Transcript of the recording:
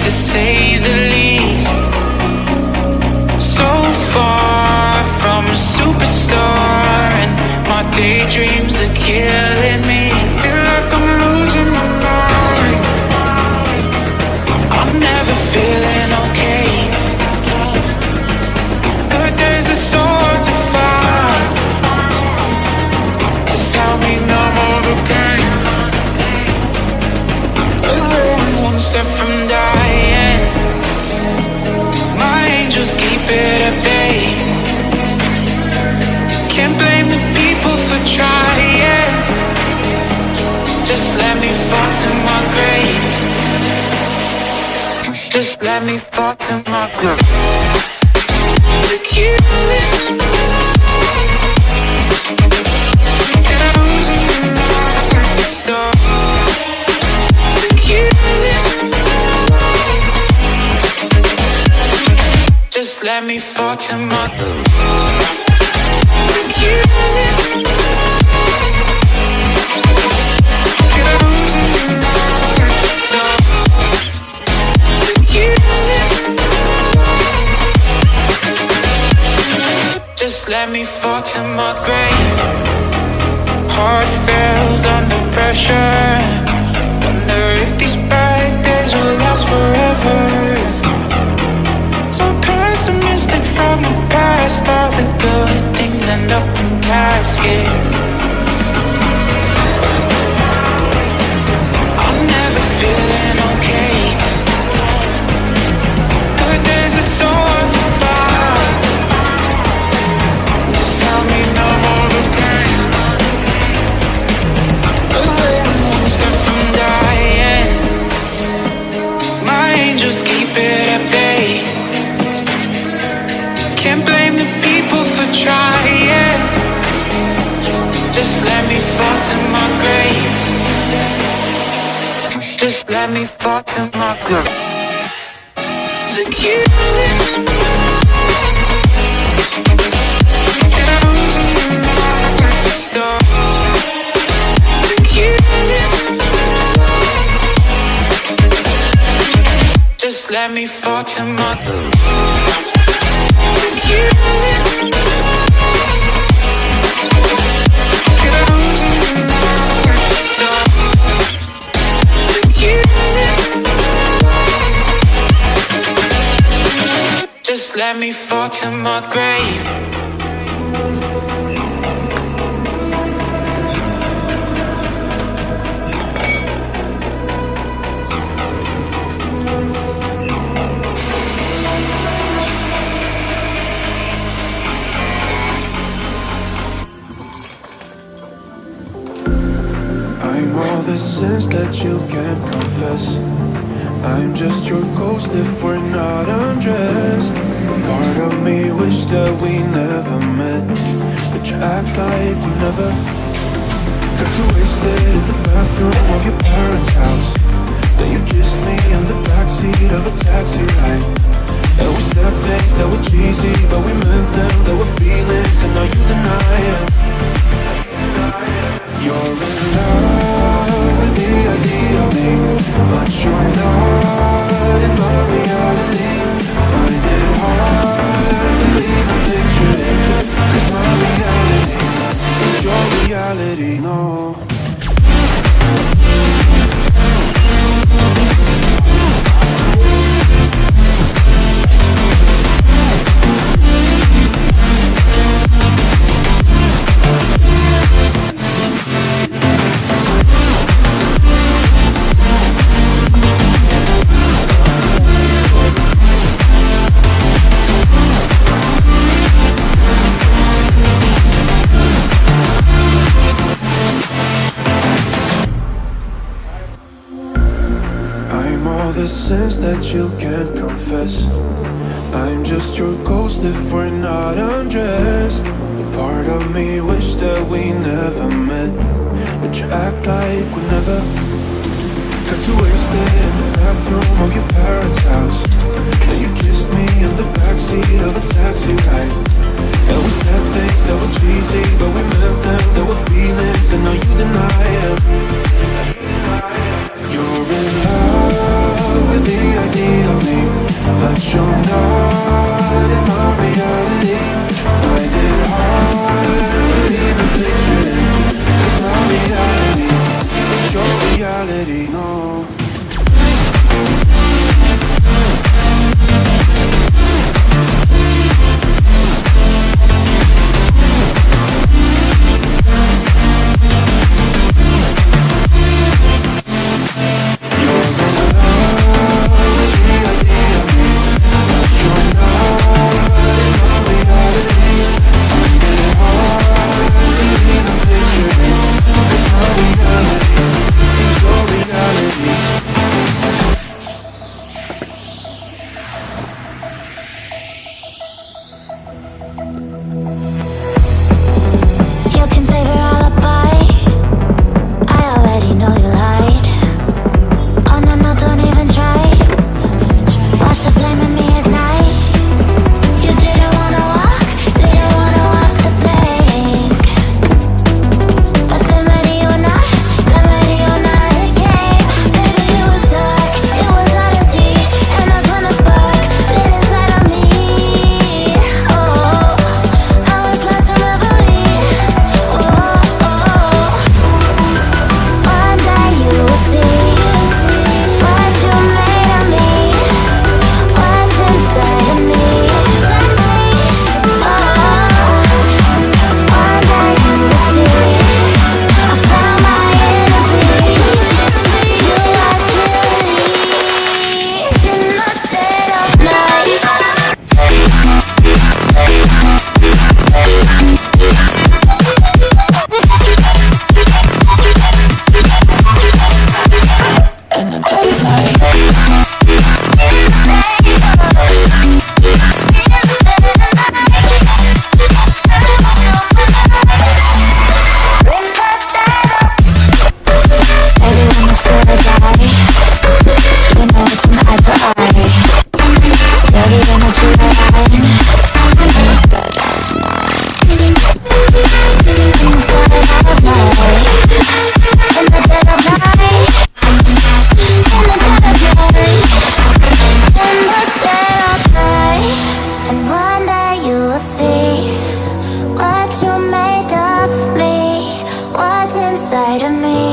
to say the least. So far from a superstar, and my daydreams are killing me. Feel like I'm losing my mind. I'm never feeling okay. Good days are so hard to find. Just help me numb all the pain. I'm only one step from dying. My angels keep it at bay. Can't blame the people for trying. Just let me fall to my grave. Just let me fall to my grave. To kill it. And I'm losing my mind. Stop. To kill it. Just let me fall to my grave. To kill it. And I'm losing my mind. Stop. To kill it. Just let me fall to my grave. Heart fails under pressure. Wonder if these bad days will last forever. So pessimistic from the past. All the good things end up in caskets. I'm never feeling okay. Good days are so hard to find. Just help me numb all the pain. I'm only one step from dying. My angels keep it at bay. Can't blame the people for trying. Just let me fall to my grave. Just let me fall to my grave. To kill it. And I'm losing my mind. Stop. To kill it. Just let me fall to my grave. To kill it. And I'm losing my mind. Stop. To kill it. Just let me fall to my grave. I'm all the sins that you can't confess. I'm just your ghost if we're not undressed. Part of me wish that we never met, but you act like we never. Got too wasted in the bathroom of your parents' house. Then you kissed me in the backseat of a taxi ride. And we said things that were cheesy, but we meant them. There were feelings, and now you deny it. You're in love with the idea of me, but you're not in my reality. Find it hard to leave a picture in, 'cause my reality ain't your reality, no. The sins that you can't confess. I'm just your ghost if we're not undressed. A part of me wish that we never met, but you act like we never. Got too wasted in the bathroom of your parents' house. Then you kissed me in the backseat of a taxi ride. And we said things that were cheesy, but we meant them. There were feelings, and now you deny it. You're in love with the idea inside of me.